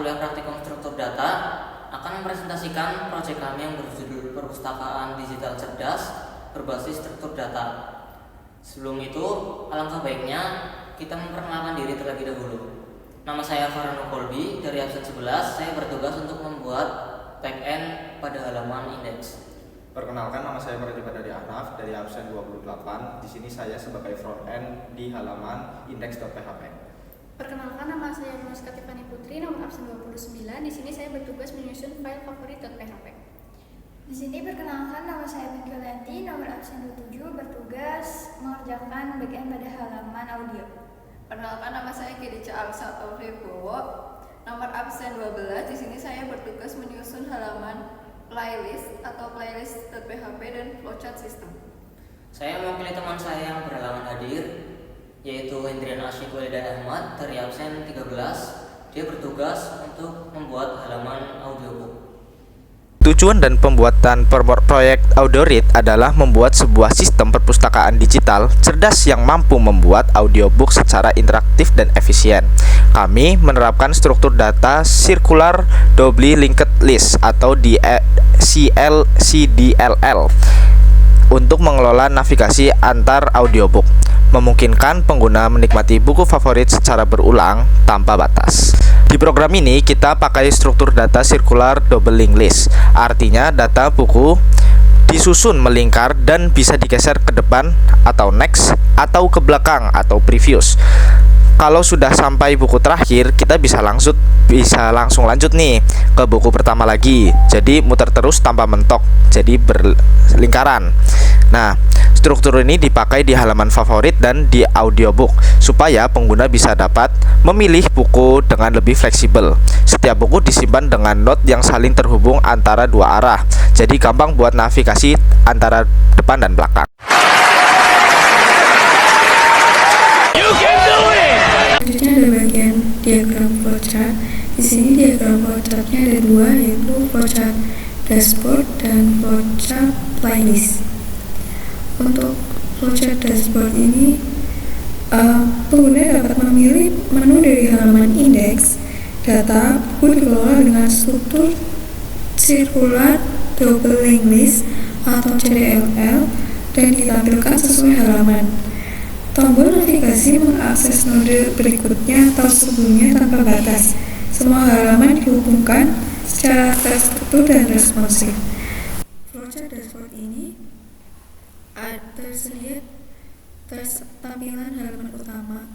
kuliah praktikum struktur data akan mempresentasikan proyek kami yang berjudul Perpustakaan Digital Cerdas berbasis struktur data. Sebelum itu, alangkah baiknya kita memperkenalkan diri terlebih dahulu. Nama saya Farhanu Kolbi dari absen 11. Saya bertugas untuk membuat back-end pada halaman indeks. Perkenalkan, nama saya Prajupa dari Ahnaf dari absen 28. Di sini saya sebagai front-end di halaman index.php. Perkenalkan, nama saya Nuska Tiffany Putri, nomor absen 29. Di sini saya bertugas menyusun file favorit.php. Di sini perkenalkan, nama saya Mingkilanti, nomor absen 27, bertugas mengerjakan bagian pada halaman audio. Perkenalkan, nama saya Kidica Alsa Taufribowo, nomor absen 12. Di sini saya bertugas menyusun halaman playlist atau playlist.php dan flowchart system. Saya mewakili teman saya yang berhalangan hadir, yaitu Hendriana Asyik Walida Ahmad dari absen 13. Dia bertugas untuk membuat halaman audiobook. Tujuan dan pembuatan proyek Audioread adalah membuat sebuah sistem perpustakaan digital cerdas yang mampu membuat audiobook secara interaktif dan efisien. Kami menerapkan struktur data Circular Doubly Linked List atau CDLL untuk mengelola navigasi antar audiobook, memungkinkan pengguna menikmati buku favorit secara berulang tanpa batas. Di program ini kita pakai struktur data Circular Double Linked List. Artinya data buku disusun melingkar dan bisa digeser ke depan atau next atau ke belakang atau previous. Kalau sudah sampai buku terakhir, kita bisa langsung lanjut nih ke buku pertama lagi. Jadi muter terus tanpa mentok, jadi berlingkaran. Nah, struktur ini dipakai di halaman favorit dan di audiobook supaya pengguna bisa dapat memilih buku dengan lebih fleksibel. Setiap buku disimpan dengan note yang saling terhubung antara dua arah. Jadi gampang buat navigasi antara depan dan belakang. Selanjutnya ada bagian diagram flowchart. Di sini diagram flowchartnya ada dua, yaitu flowchart dashboard dan flowchart playlist. Untuk flowchart dashboard ini, pengguna dapat memilih menu dari halaman indeks. Data buku dikelola dengan struktur Circular Double Linked List atau CDLL dan ditampilkan sesuai halaman. Tombol navigasi mengakses node berikutnya atau sebelumnya tanpa batas. Semua halaman dihubungkan secara terstruktur dan responsif. Flowchart dashboard ini tersedia tampilan halaman utama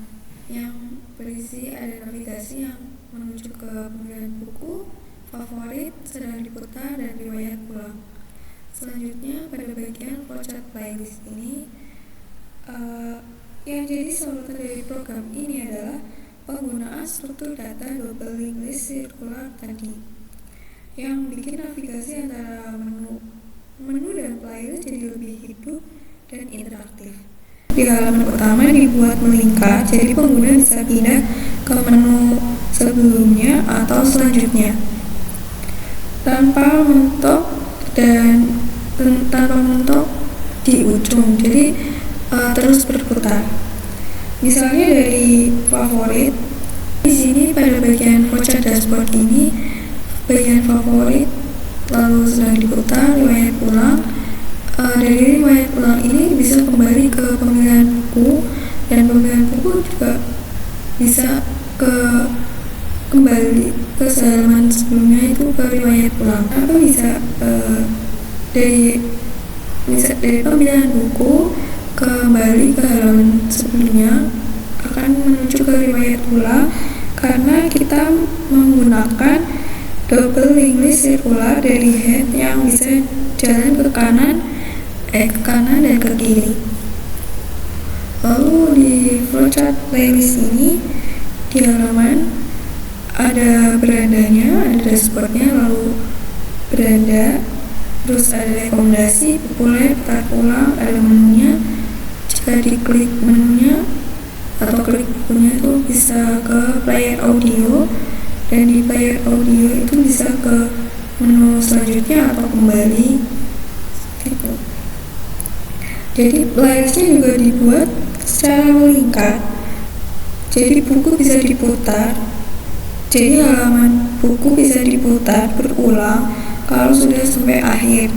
yang berisi ada navigasi yang menuju ke pemilihan buku, favorit, sedang diputar, dan riwayat pulang. Selanjutnya pada bagian flowchart playlist ini, yang jadi sorotan dari program ini adalah penggunaan struktur data double linked list circular tadi, yang bikin navigasi antara menu dan playlist jadi lebih hidup dan interaktif. Di halaman utama dibuat melingkar, jadi pengguna bisa pindah ke menu sebelumnya atau selanjutnya tanpa mentok di ujung, jadi terus berputar. Misalnya dari favorit, di sini pada bagian flowchart dashboard ini, bagian favorit lalu sedang diputar, riwayat ulang. Dari riwayat ulang ini bisa kembali ke pemilihan buku, dan pemilihan buku juga bisa kembali ke halaman sebelumnya itu ke riwayat ulang. Atau bisa dari pemilihan buku kembali ke halaman sebelumnya akan menuju ke riwayat ulang karena kita menggunakan double linked list circular dari head yang bisa jalan ke kanan dan ke kiri. Lalu di flowchart playlist ini di halaman ada berandanya, ada dashboardnya, lalu beranda, terus ada rekomendasi, populer, putar ulang, ada menunya. Jika diklik menunya atau klik bukunya itu bisa ke player audio, dan di player audio itu bisa ke menu selanjutnya atau kembali gitu. Jadi playlistnya juga dibuat secara melingkar, jadi buku bisa diputar, jadi halaman buku bisa diputar berulang kalau sudah sampai akhir.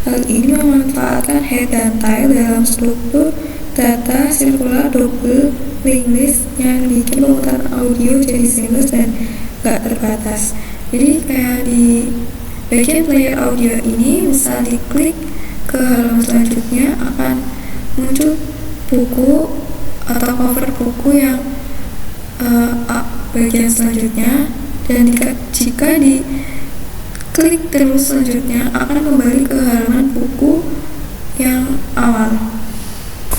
Hal ini memanfaatkan head dan tail dalam struktur data sirkular double linked list yang bikin pemutaran audio jadi seamless dan gak terbatas. Jadi kayak di bagian player audio ini, misal diklik ke halaman selanjutnya akan muncul buku atau cover buku yang bagian selanjutnya, dan jika diklik terus selanjutnya akan kembali ke halaman buku yang awal.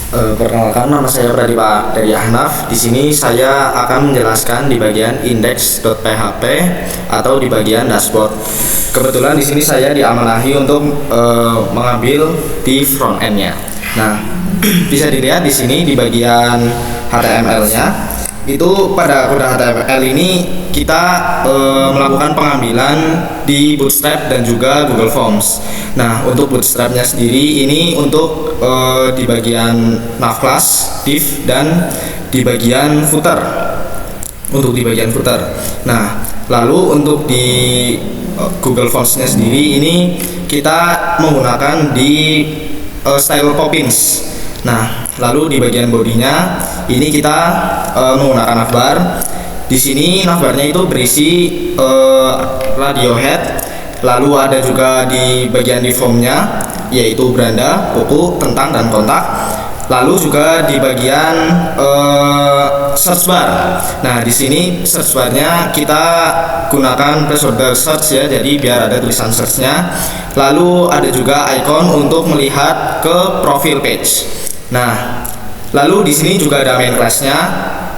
Perkenalkan, nama saya Pradipa dari Ahnaf. Di sini saya akan menjelaskan di bagian index.php atau di bagian dashboard. Kebetulan di sini saya diamanahi untuk mengambil di front end-nya. Nah, bisa dilihat di sini di bagian HTML-nya. Itu pada kode HTML ini kita melakukan pengambilan di Bootstrap dan juga Google Forms. Nah, untuk Bootstrapnya sendiri ini untuk di bagian nav class, div, dan di bagian footer. Untuk di bagian footer. Nah, lalu untuk di Google Forms-nya sendiri ini kita menggunakan di style Poppins. Nah, lalu di bagian bodinya ini kita menggunakan navbar. Di sini navbarnya itu berisi Radiohead. Lalu ada juga di bagian di formnya yaitu beranda, buku, tentang, dan kontak. Lalu juga di bagian search bar. Nah, di sini search barnya kita gunakan placeholder search ya, jadi biar ada tulisan searchnya. Lalu ada juga icon untuk melihat ke profil page. Nah, lalu di sini juga ada main class-nya.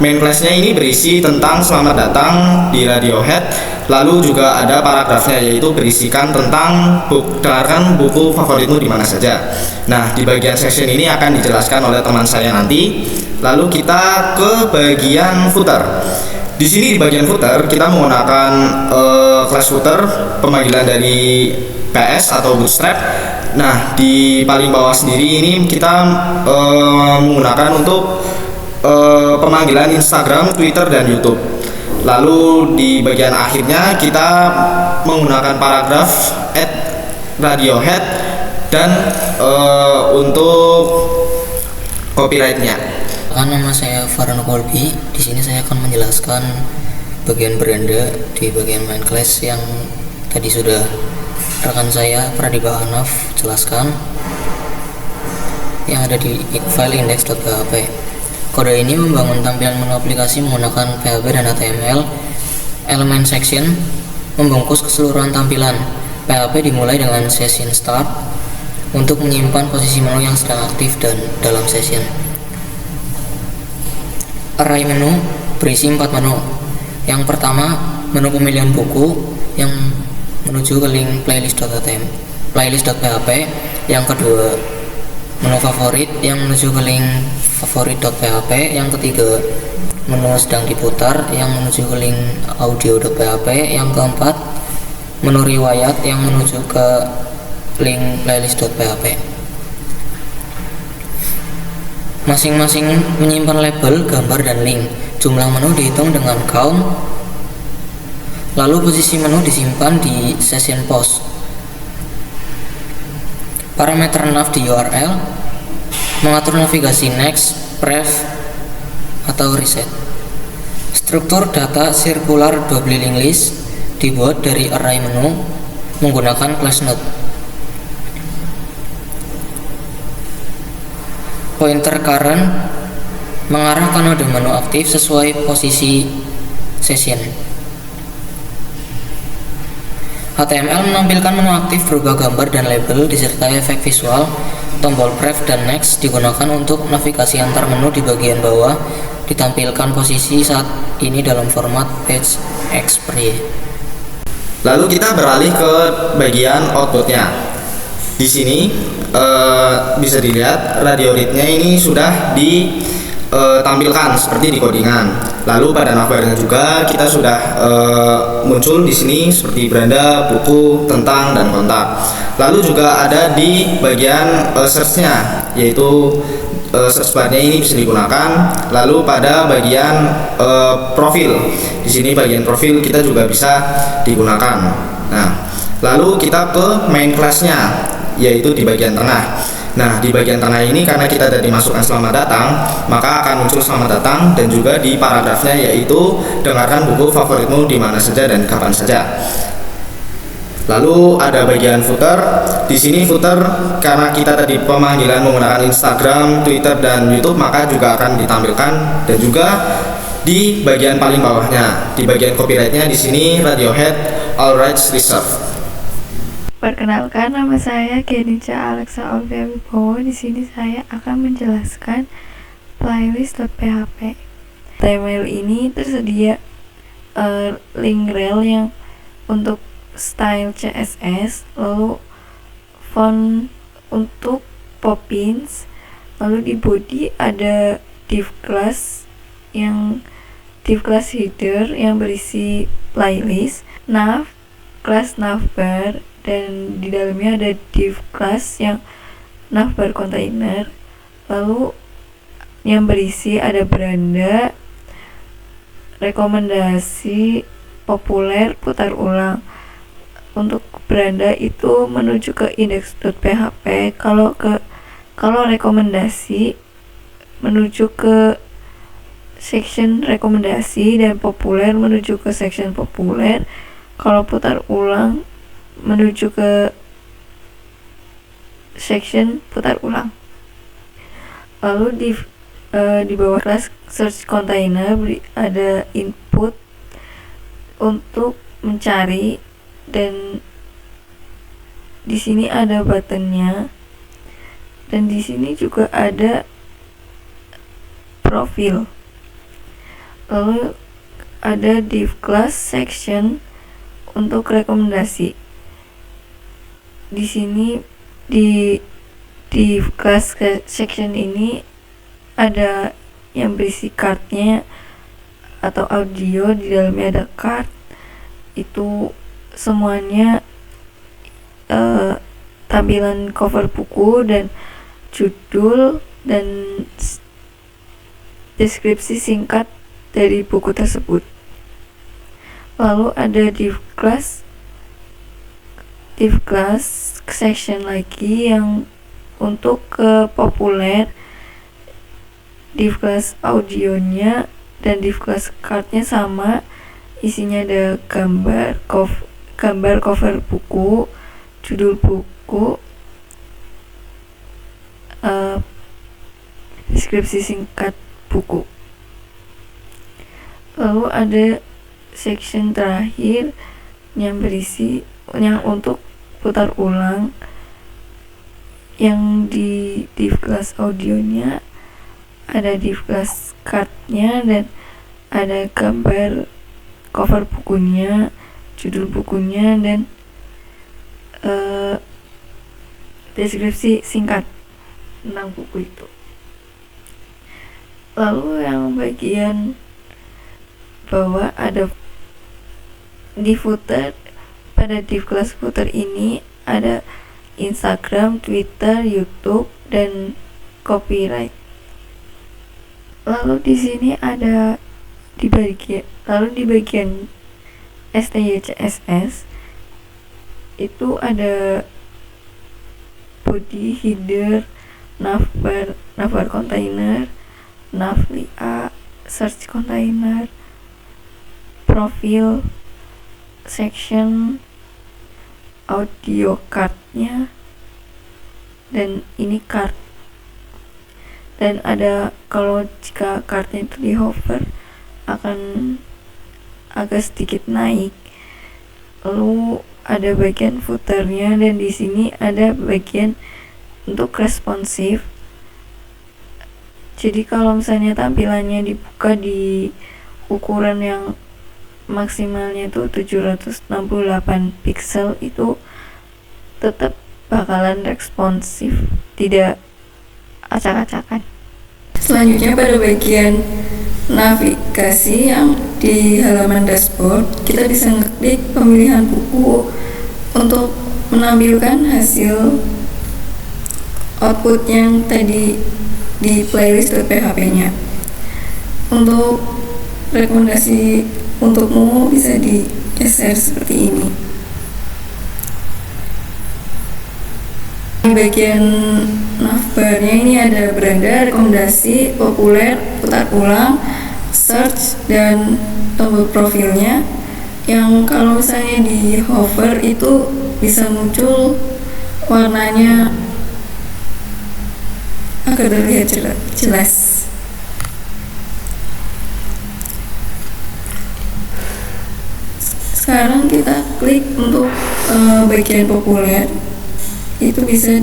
Main class-nya ini berisi tentang selamat datang di Radiohead. Lalu juga ada paragrafnya, yaitu berisikan tentang dengarkan buku favoritmu di mana saja. Nah, di bagian section ini akan dijelaskan oleh teman saya nanti. Lalu kita ke bagian footer. Di sini di bagian footer kita menggunakan class footer, pemanggilan dari PS atau Bootstrap. Nah, di paling bawah sendiri ini kita menggunakan untuk pemanggilan Instagram, Twitter, dan YouTube. Lalu di bagian akhirnya kita menggunakan paragraf @Radiohead dan untuk copyrightnya. Nama saya Farhan Kolbi. Di sini saya akan menjelaskan bagian beranda di bagian main class yang tadi sudah rekan saya Pradipa Ahnaf jelaskan, yang ada di file index.php. Kode ini membangun tampilan menu aplikasi menggunakan PHP dan HTML. Elemen section membungkus keseluruhan tampilan. PHP dimulai dengan session start untuk menyimpan posisi menu yang sedang aktif dan dalam session. Array menu berisi 4 menu. Yang pertama, menu pemilihan buku yang menuju ke link playlist.php. Yang kedua, menu favorit yang menuju ke link favorit.php. Yang ketiga, menu sedang diputar yang menuju ke link audio.php. Yang keempat, menu riwayat yang menuju ke link playlist.php. Masing-masing menyimpan label, gambar, dan link. Jumlah menu dihitung dengan count. Lalu posisi menu disimpan di session post. Parameter nav di URL mengatur navigasi next, pref, atau reset. Struktur data circular double linked list dibuat dari array menu menggunakan class node. Pointer current mengarah ke node menu aktif sesuai posisi session. HTML menampilkan menu aktif berupa gambar dan label disertai efek visual. Tombol pref dan next digunakan untuk navigasi antar menu di bagian bawah. Ditampilkan posisi saat ini dalam format page expire. Lalu kita beralih ke bagian outputnya. Di sini bisa dilihat radio read-nya ini sudah ditampilkan seperti di codingan. Lalu pada navbarnya juga kita sudah muncul di sini seperti beranda, buku, tentang, dan kontak. Lalu juga ada di bagian search-nya, yaitu search bar-nya ini bisa digunakan. Lalu pada bagian profil, di sini bagian profil kita juga bisa digunakan. Nah, lalu kita ke main class-nya, yaitu di bagian tengah. Nah, di bagian tengah ini karena kita tadi masukkan selamat datang, maka akan muncul selamat datang, dan juga di paragrafnya yaitu dengarkan buku favoritmu di mana saja dan kapan saja. Lalu ada bagian footer. Di sini footer karena kita tadi pemanggilan menggunakan Instagram, Twitter, dan YouTube, maka juga akan ditampilkan, dan juga di bagian paling bawahnya, di bagian copyright-nya di sini Radiohead All Rights Reserved. Perkenalkan, nama saya Genica Alexa Olivia Wibowo. Di sini saya akan menjelaskan playlist.php. Email ini tersedia link rel yang untuk style CSS, lalu font untuk Poppins, lalu di body ada div class header yang berisi playlist, nav class navbar, dan di dalamnya ada div class yang navbar container, lalu yang berisi ada beranda, rekomendasi, populer, putar ulang. Untuk beranda itu menuju ke index.php, kalau rekomendasi menuju ke section rekomendasi, dan populer menuju ke section populer. Kalau putar ulang menuju ke section putar ulang. Lalu di bawah kelas search container ada input untuk mencari, dan di sini ada buttonnya, dan di sini juga ada profil. Lalu ada div class section untuk rekomendasi. Di sini di div class section ini ada yang berisi cardnya atau audio, di dalamnya ada card. Itu semuanya tampilan cover buku dan judul dan deskripsi singkat dari buku tersebut. Lalu ada div class section lagi yang untuk ke populer, div class audionya dan div class cardnya sama, isinya ada gambar cover buku, judul buku, deskripsi singkat buku. Lalu ada section terakhir yang berisi yang untuk putar ulang, yang di div class audionya ada div class cardnya dan ada gambar cover bukunya, judul bukunya, dan deskripsi singkat tentang buku itu. Lalu yang bagian bawah ada di footer. Pada div class footer ini ada Instagram, Twitter, YouTube, dan copyright. Lalu di sini ada di bagian STY/CSS itu ada body, header, navbar container, navlia, search container, profil, section, audio cardnya, dan ini card. Dan ada, kalau jika cardnya itu di hover akan agak sedikit naik. Lalu ada bagian footernya, dan di sini ada bagian untuk responsif. Jadi kalau misalnya tampilannya dibuka di ukuran yang maksimalnya itu 768 pixel, itu tetap bakalan responsif, tidak acak-acakan. Selanjutnya pada bagian navigasi yang di halaman dashboard, kita bisa ngeklik pemilihan buku untuk menampilkan hasil output yang tadi di playlist.php-nya. Untuk rekomendasi untukmu bisa digeser seperti ini. Di bagian navbarnya ini ada beranda, rekomendasi, populer, putar ulang, search, dan tombol profilnya. Yang kalau misalnya di hover itu bisa muncul warnanya agar terlihat jelas. Sekarang kita klik untuk bagian populer, itu bisa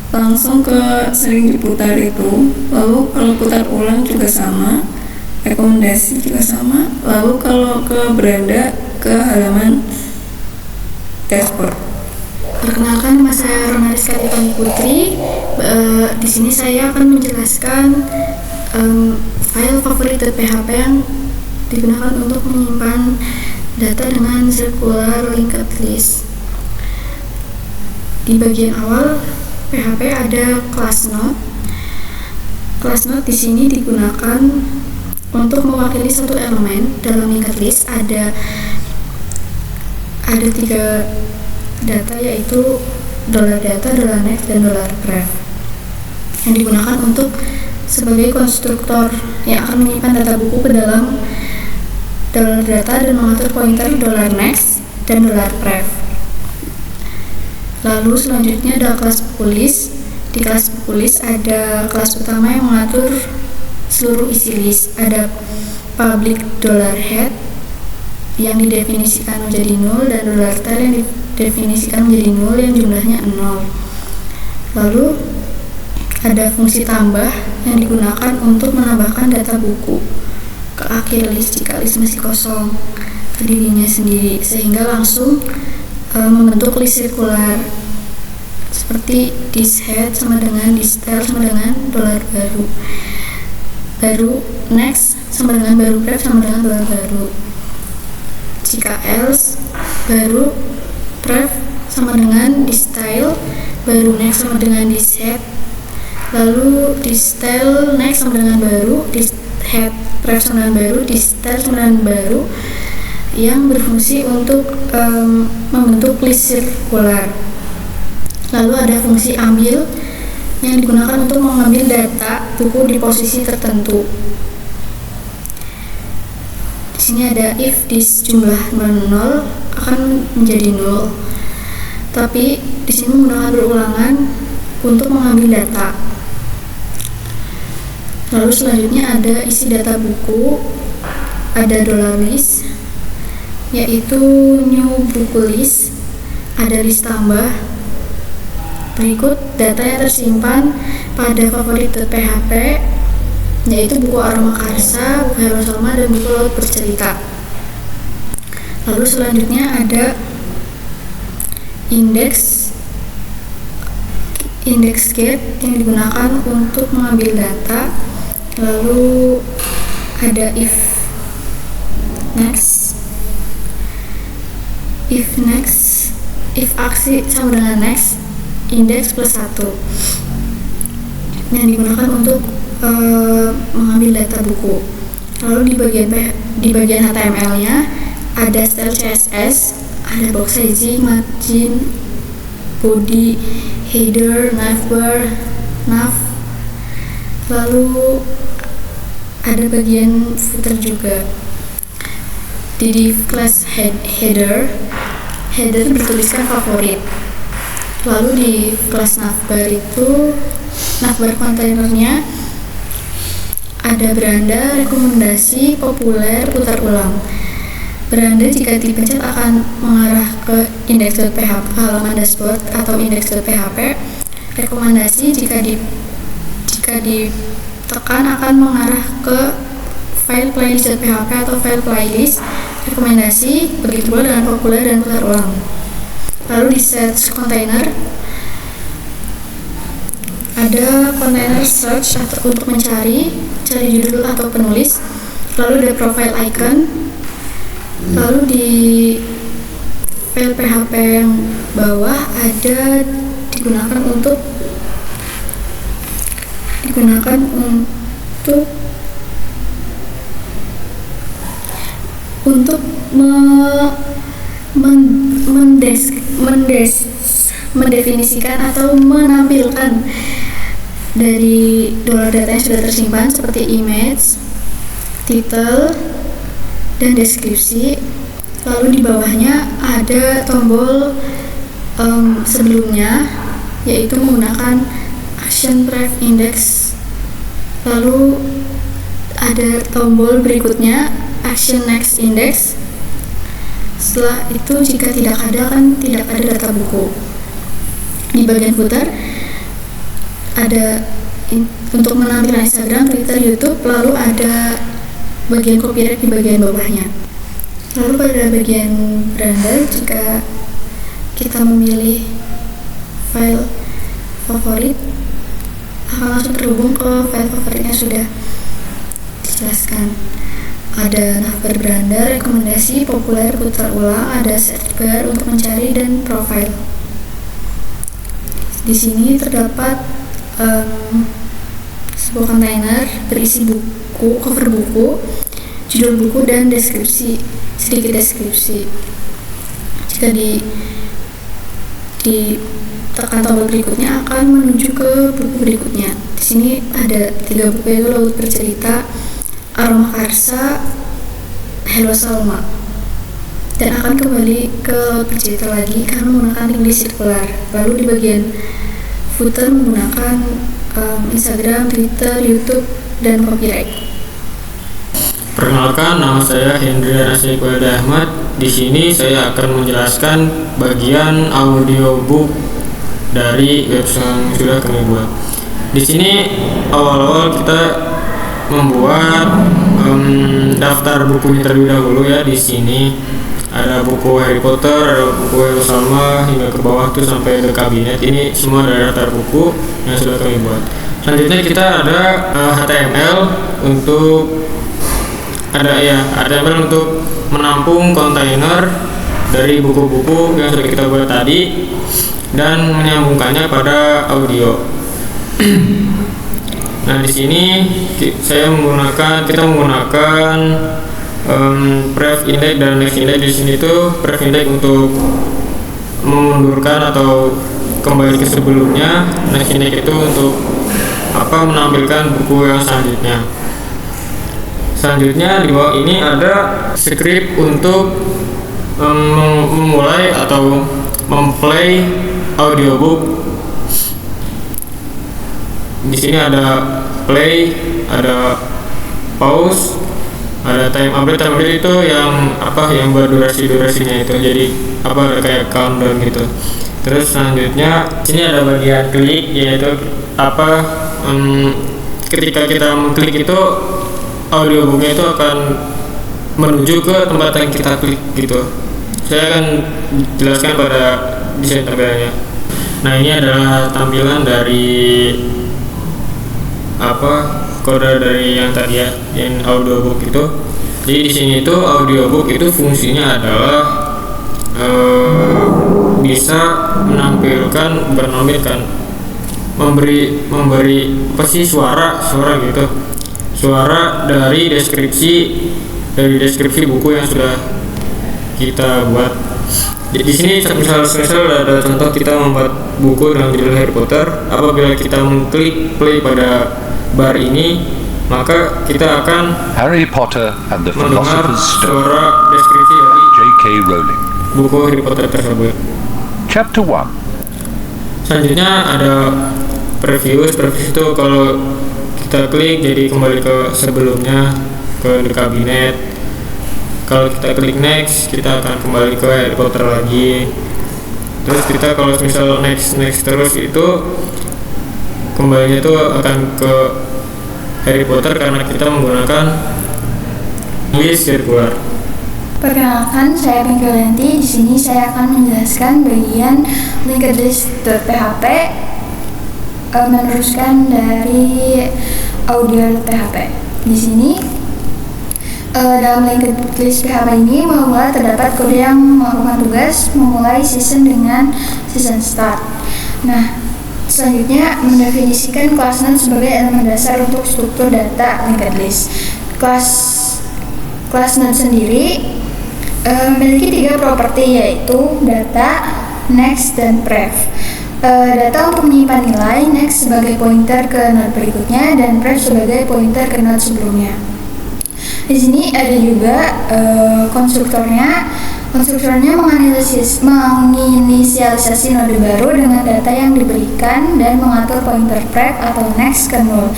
langsung ke sering diputar itu. Lalu kalau putar ulang juga sama, rekomendasi juga sama. Lalu kalau ke beranda, ke halaman dashboard. Perkenalkan, nama saya Romaris Katifani Putri. Di sini saya akan menjelaskan file favorit.php yang digunakan untuk menyimpan data dengan circular linked list. Di bagian awal PHP ada class node. Class node di sini digunakan untuk mewakili satu elemen dalam linked list. Ada 3 data, yaitu $data, $next, dan $pref, yang digunakan untuk sebagai konstruktor yang akan menyimpan data buku ke dalam $data dan mengatur pointer $next dan $pref. Lalu selanjutnya ada kelas buku list. Di kelas buku list ada kelas utama yang mengatur seluruh isi list. Ada public $head yang didefinisikan menjadi 0 dan $tail yang didefinisikan menjadi 0 yang jumlahnya 0. Lalu ada fungsi tambah yang digunakan untuk menambahkan data buku ke akhir list jika list masih kosong ke dirinya sendiri, sehingga langsung membentuk list sirkular seperti thisHead sama dengan thisTail sama dengan $baru next sama dengan $pref sama dengan $baru. Jika else, baru pref sama dengan thisTail, baru next sama dengan thisHead, lalu thisTail next sama dengan baru, thisHead pref sama dengan baru, thisTail sama dengan baru, yang berfungsi untuk membentuk list sirkular. Lalu ada fungsi ambil yang digunakan untuk mengambil data buku di posisi tertentu. Di sini ada if this jumlah 0 akan menjadi 0. Tapi di sini menggunakan berulangan untuk mengambil data. Lalu selanjutnya ada isi data buku, ada $list, yaitu new buku list, ada list tambah. Berikut data yang tersimpan pada favorit.php, yaitu buku Aroma Karsa, buku Hero Salma, dan buku Laut Bercerita. Lalu selanjutnya ada index get yang digunakan untuk mengambil data. Lalu ada if aksi sama dengan next, index plus 1, yang digunakan untuk mengambil data buku. Lalu di bagian HTML-nya ada style CSS, ada box sizing, margin, body, header, navbar, nav. Lalu ada bagian footer juga. Di div class header bertuliskan favorit. Lalu di kelas navbar itu, navbar kontainernya ada beranda, rekomendasi, populer, putar ulang. Beranda jika dipencet akan mengarah ke index.php, halaman dashboard atau index.php. Rekomendasi jika ditekan akan mengarah ke file playlist.php atau file playlist. Rekomendasi begitu pula dengan populer dan putar ulang. Lalu di search container ada container search untuk cari judul atau penulis. Lalu ada profile icon. Lalu di file PHP yang bawah ada digunakan untuk digunakan untuk mendefinisikan atau menampilkan dari dolar data yang sudah tersimpan seperti image, title, dan deskripsi. Lalu di bawahnya ada tombol sebelumnya, yaitu menggunakan action pref index. Lalu ada tombol berikutnya action next index. Setelah itu jika tidak ada data buku. Di bagian footer ada untuk menampilkan Instagram, Twitter, YouTube, lalu ada bagian copyright di bagian bawahnya. Lalu pada bagian branded, jika kita memilih file favorit, akan langsung terhubung ke file favorit yang sudah dijelaskan. Ada navbar brander, rekomendasi, populer, putar ulang, ada search bar untuk mencari, dan profile. Di sini terdapat sebuah kontainer berisi buku, cover buku, judul buku, dan sedikit deskripsi. Jika ditekan tombol berikutnya akan menuju ke buku berikutnya. Di sini ada 3 buku, yaitu Laut Bercerita, Aroma Karsa, Hello Salma, dan akan kembali ke Laut Bercerita lagi karena menggunakan link sirkular. Lalu di bagian footer menggunakan Instagram, Twitter, YouTube, dan copyright. Perkenalkan, nama saya Hendrian Asyik Ahmad. Di sini saya akan menjelaskan bagian audiobook dari website yang sudah kami buat. Di sini awal-awal kita membuat daftar bukunya terlebih dahulu ya. Di sini ada buku Harry Potter, ada buku Hello Salma, hingga ke bawah tuh sampai ke kabinet. Ini semua ada daftar buku yang sudah kami buat. Selanjutnya kita ada HTML untuk HTML untuk menampung kontainer dari buku-buku yang sudah kita buat tadi dan menyambungkannya pada audio. Nah, di sini kita menggunakan pref index dan next index. Di sini tuh pref index untuk memundurkan atau kembali ke sebelumnya, next index itu untuk menampilkan buku yang selanjutnya. Selanjutnya di bawah ini ada script untuk memulai atau memplay audiobook. Di sini ada play, ada pause, ada time update. Time update itu yang buat durasinya itu, jadi kayak countdown gitu. Terus selanjutnya sini ada bagian klik, yaitu ketika kita mengklik itu audiobooknya itu akan menuju ke tempat yang kita klik gitu. Saya akan jelaskan pada desain tampilannya. Nah, ini adalah tampilan dari kode dari yang tadi ya, yang audiobook itu. Jadi di sini itu audiobook itu fungsinya adalah bisa memberi suara gitu, suara dari deskripsi buku yang sudah kita buat. Di sini misal ada contoh kita membuat buku dengan judul Harry Potter. Apabila kita mengklik play pada bar ini, maka kita akan Harry Potter and the mendengar Philosopher's Stone, suara deskripsi dari J.K. Rowling. buku Harry Potter tersebut. Chapter 1. Selanjutnya ada preview itu kalau kita klik jadi kembali ke sebelumnya, ke kabinet. Kalau kita klik next, kita akan kembali ke Harry Potter lagi. Terus kita kalau misal next terus itu kembalinya itu akan ke Harry Potter karena kita menggunakan list sirkular. Perkenalkan, saya Pinky. Di sini saya akan menjelaskan bagian linkedlist.php, meneruskan dari audio.php. Di sini dalam linkedlist PHP ini mula terdapat kode yang melakukan tugas memulai season dengan season start. Nah, Selanjutnya, mendefinisikan kelas NODE sebagai elemen dasar untuk struktur data linked list. Kelas NODE sendiri memiliki 3 properti, yaitu data, next, dan pref. Data untuk menyimpan nilai, next sebagai pointer ke node berikutnya, dan pref sebagai pointer ke node sebelumnya. Di sini ada juga konstruktornya. Konstruktornya menginisialisasi node baru dengan data yang diberikan dan mengatur pointer pref atau next ke null.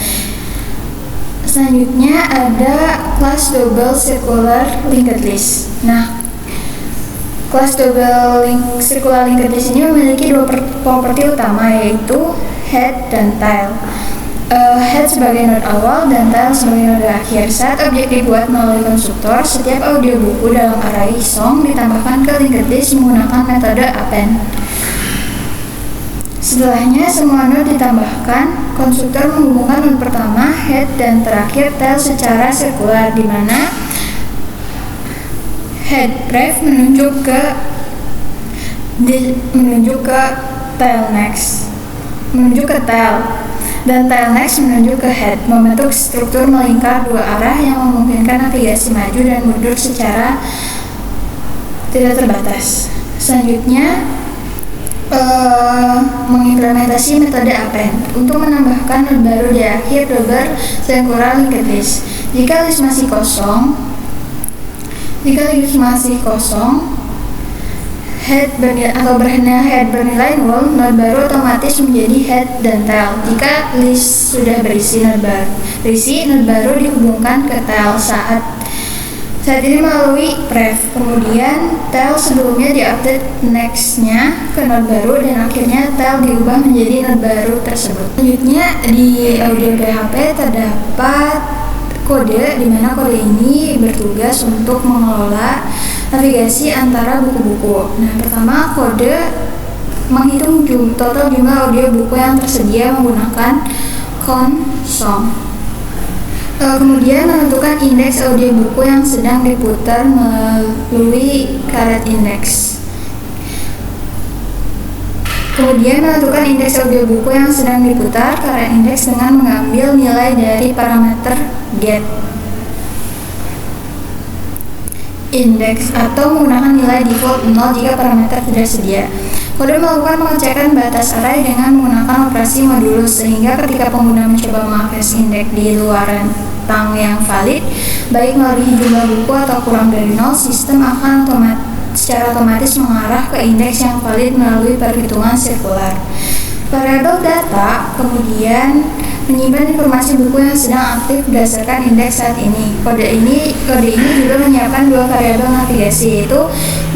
Selanjutnya ada kelas double circular linked list. Nah, kelas circular linked list ini memiliki 2 properti utama, yaitu head dan tail. Head sebagai node awal dan tail sebagai node akhir. Saat objek dibuat melalui konstruktor, setiap audio buku dalam array song ditambahkan ke linked list menggunakan metode append. Setelahnya, semua node ditambahkan. Konstruktor menghubungkan node pertama, head, dan terakhir tail secara sirkular, di mana head pref menunjuk ke tail next, menunjuk ke tail, dan tail next menunjuk ke head, membentuk struktur melingkar 2 arah yang memungkinkan navigasi maju dan mundur secara tidak terbatas. Selanjutnya, mengimplementasi metode append untuk menambahkan node baru di akhir double circular linked list. Jika list masih kosong, head bernilai null, node baru otomatis menjadi head dan tail. Jika list sudah berisi, node baru dihubungkan ke tail saat ini melalui pref. Kemudian tail sebelumnya diupdate next-nya ke node baru, dan akhirnya tail diubah menjadi node baru tersebut. Selanjutnya di audio PHP terdapat kode, di mana kode ini bertugas untuk mengelola navigasi antara buku-buku. Nah, pertama, kode menghitung total jumlah audio buku yang tersedia menggunakan count_song. Kemudian menentukan indeks audio buku yang sedang diputar melalui caret index. Kemudian menentukan indeks audio buku yang sedang diputar caret index dengan mengambil nilai dari parameter get index atau menggunakan nilai default 0 jika parameter tidak sedia. Kode melakukan pengecekan batas array dengan menggunakan operasi modulus, sehingga ketika pengguna mencoba mengakses indeks di luar rentang yang valid, baik melebihi jumlah buku atau kurang dari 0, sistem akan secara otomatis mengarah ke indeks yang valid melalui perhitungan sirkular. Variabel data kemudian menyimpan informasi buku yang sedang aktif berdasarkan indeks saat ini. Kode ini juga menyiapkan 2 variabel navigasi, yaitu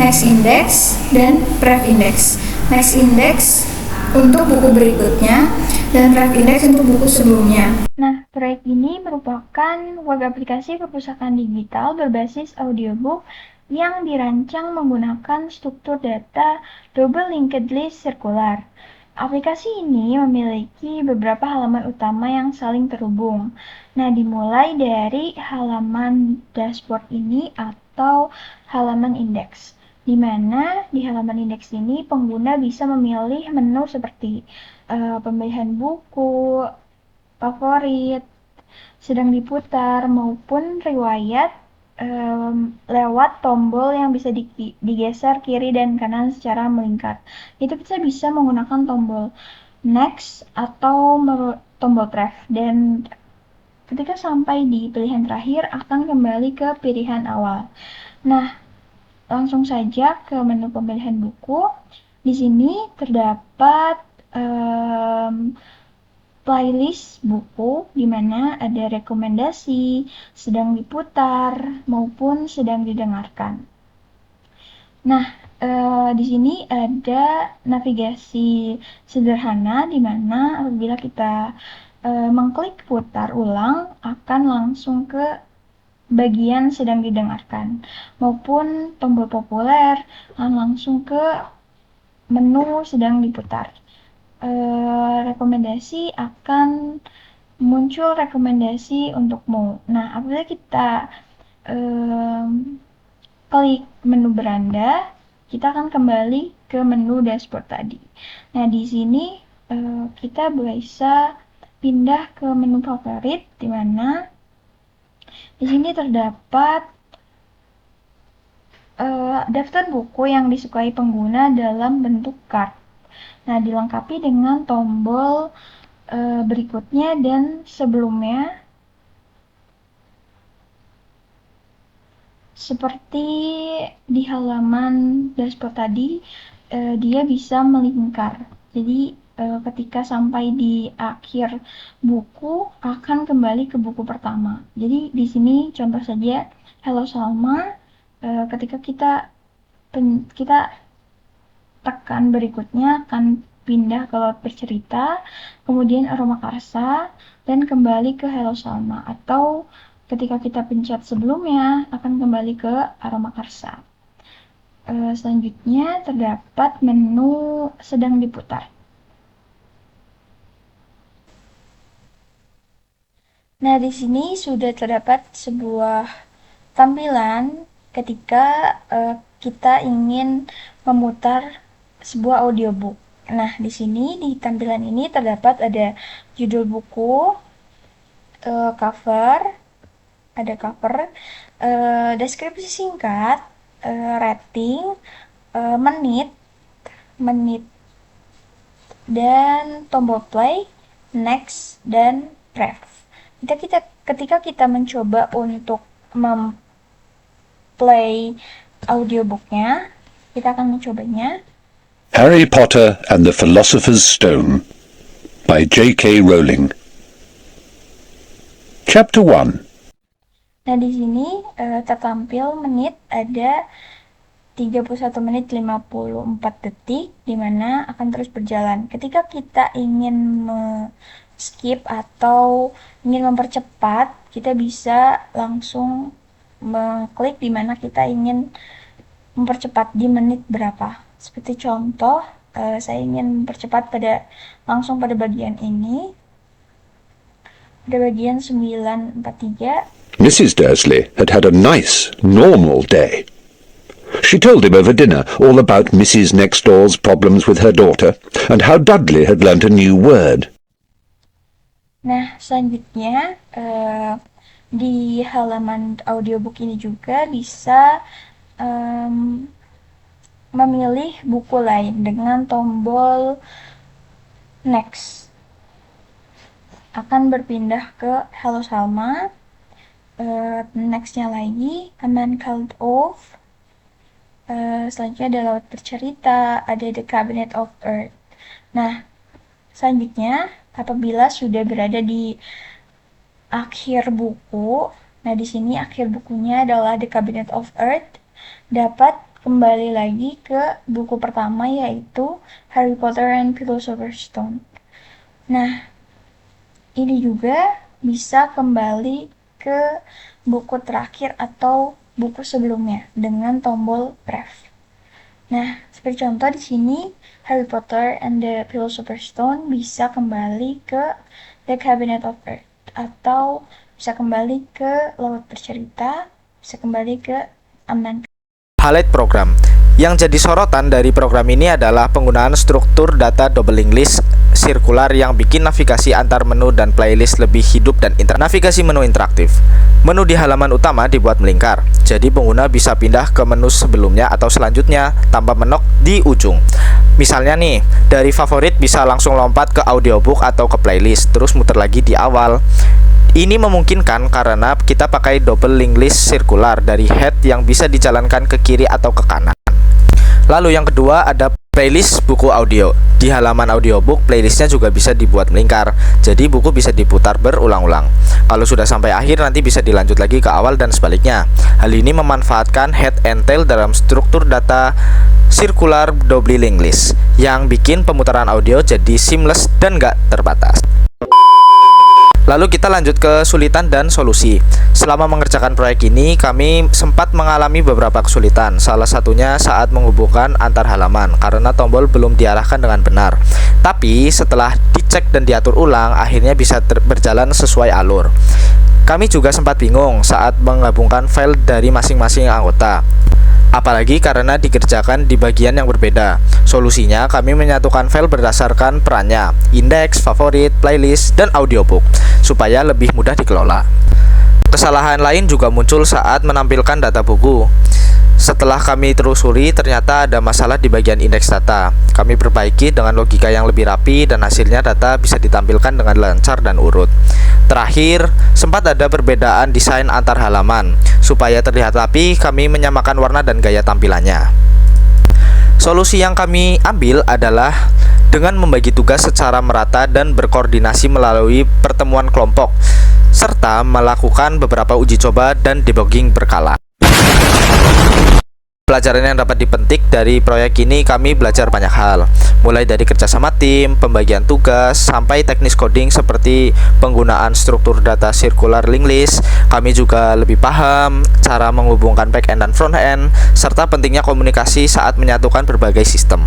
next index dan pref index. Next index untuk buku berikutnya dan pref index untuk buku sebelumnya. Nah, proyek ini merupakan web aplikasi perpustakaan digital berbasis audiobook yang dirancang menggunakan struktur data double linked list sirkular. Aplikasi ini memiliki beberapa halaman utama yang saling terhubung. Nah, dimulai dari halaman dashboard ini atau halaman indeks, di mana di halaman indeks ini pengguna bisa memilih menu seperti pemilihan buku, favorit, sedang diputar, maupun riwayat lewat tombol yang bisa digeser kiri dan kanan secara melingkar. Itu kita bisa menggunakan tombol next atau tombol pref, dan ketika sampai di pilihan terakhir akan kembali ke pilihan awal. Nah, langsung saja ke menu pemilihan buku. Di sini terdapat playlist buku, di mana ada rekomendasi, sedang diputar, maupun sedang didengarkan. Nah, di sini ada navigasi sederhana, di mana apabila kita mengklik putar ulang akan langsung ke bagian sedang didengarkan, maupun tombol populer akan langsung ke menu sedang diputar. Rekomendasi akan muncul rekomendasi untukmu. Nah, apabila kita klik menu beranda, kita akan kembali ke menu dashboard tadi. Nah, di sini kita bisa pindah ke menu favorit, di mana di sini terdapat daftar buku yang disukai pengguna dalam bentuk card. Nah, dilengkapi dengan tombol berikutnya dan sebelumnya. Seperti di halaman dashboard tadi, dia bisa melingkar. Jadi ketika sampai di akhir buku akan kembali ke buku pertama. Jadi di sini contoh saja Hello Salma, ketika kita tekan berikutnya akan pindah ke laut bercerita, kemudian Aroma Karsa, dan kembali ke Hello Salma, atau ketika kita pencet sebelumnya akan kembali ke Aroma Karsa. Selanjutnya terdapat menu sedang diputar. Nah, di sini sudah terdapat sebuah tampilan ketika kita ingin memutar sebuah audiobook. Nah, di sini di tampilan ini terdapat ada judul buku, cover, deskripsi singkat, rating, menit, dan tombol play, next, dan pref. Ketika kita mencoba untuk memplay audiobooknya, kita akan mencobanya. Harry Potter and the Philosopher's Stone by J.K. Rowling. Chapter 1. Nah, di sini tertampil menit ada 31 menit 54 detik, di mana akan terus berjalan. Ketika kita ingin skip atau ingin mempercepat, kita bisa langsung mengklik di mana kita ingin mempercepat di menit berapa. Seperti contoh, saya ingin mempercepat langsung pada bagian ini, pada bagian 9:43. Mrs. Dursley had had a nice, normal day. She told him over dinner all about Mrs. Next Door's problems with her daughter and how Dudley had learnt a new word. Nah, selanjutnya di halaman audiobook ini juga bisa memilih buku lain dengan tombol next. Akan berpindah ke Hello Salma. Nextnya lagi A Man Called Ove. Selanjutnya ada Laut Bercerita, ada The Cabinet of Earth. Nah, selanjutnya apabila sudah berada di akhir buku, nah di sini akhir bukunya adalah The Cabinet of Earth, dapat kembali lagi ke buku pertama, yaitu Harry Potter and Philosopher's Stone. Nah, ini juga bisa kembali ke buku terakhir atau buku sebelumnya dengan tombol pref. Nah, seperti contoh di sini Harry Potter and the Philosopher's Stone bisa kembali ke The Cabinet of Earth, atau bisa kembali ke Laut Bercerita, bisa kembali ke Aman. Highlight program. Yang jadi sorotan dari program ini adalah penggunaan struktur data doubling list sirkular yang bikin navigasi antar menu dan playlist lebih hidup dan navigasi menu interaktif. Menu di halaman utama dibuat melingkar, jadi pengguna bisa pindah ke menu sebelumnya atau selanjutnya tanpa menok di ujung. Misalnya nih, dari favorit bisa langsung lompat ke audiobook atau ke playlist, terus muter lagi di awal. Ini memungkinkan karena kita pakai double link list sirkular dari head yang bisa dijalankan ke kiri atau ke kanan. Lalu yang kedua ada playlist buku audio. Di halaman audiobook, playlistnya juga bisa dibuat melingkar, jadi buku bisa diputar berulang-ulang. Kalau sudah sampai akhir, nanti bisa dilanjut lagi ke awal dan sebaliknya. Hal ini memanfaatkan head and tail dalam struktur data sirkular double link list, yang bikin pemutaran audio jadi seamless dan gak terbatas. Lalu kita lanjut ke kesulitan dan solusi. Selama mengerjakan proyek ini, kami sempat mengalami beberapa kesulitan. Salah satunya saat menghubungkan antar halaman, karena tombol belum diarahkan dengan benar. Tapi setelah dicek dan diatur ulang, akhirnya bisa berjalan sesuai alur. Kami juga sempat bingung saat menggabungkan file dari masing-masing anggota. Apalagi karena dikerjakan di bagian yang berbeda. Solusinya, kami menyatukan file berdasarkan perannya, indeks, favorit, playlist, dan audiobook, supaya lebih mudah dikelola. Kesalahan lain juga muncul saat menampilkan data buku. Setelah kami telusuri, ternyata ada masalah di bagian indeks data. Kami perbaiki dengan logika yang lebih rapi dan hasilnya data bisa ditampilkan dengan lancar dan urut. Terakhir, sempat ada perbedaan desain antar halaman. Supaya terlihat rapi, kami menyamakan warna dan gaya tampilannya. Solusi yang kami ambil adalah dengan membagi tugas secara merata dan berkoordinasi melalui pertemuan kelompok, serta melakukan beberapa uji coba dan debugging berkala. Pelajaran yang dapat dipetik dari proyek ini, kami belajar banyak hal, mulai dari kerjasama tim, pembagian tugas, sampai teknis coding seperti penggunaan struktur data circular linked list. Kami juga lebih paham cara menghubungkan back-end dan front-end, serta pentingnya komunikasi saat menyatukan berbagai sistem.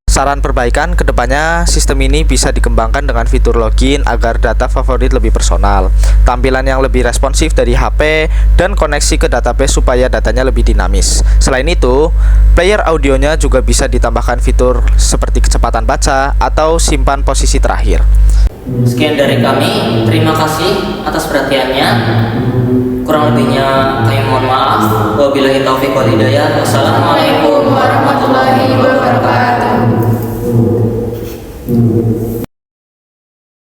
Saran perbaikan kedepannya, sistem ini bisa dikembangkan dengan fitur login agar data favorit lebih personal, tampilan yang lebih responsif dari HP, dan koneksi ke database supaya datanya lebih dinamis. Selain itu, player audionya juga bisa ditambahkan fitur seperti kecepatan baca atau simpan posisi terakhir. Sekian dari kami, terima kasih atas perhatiannya. Kurang lebihnya kami mohon maaf. Wabillahi taufiq wal hidayah. Wassalamualaikum warahmatullahi wabarakatuh.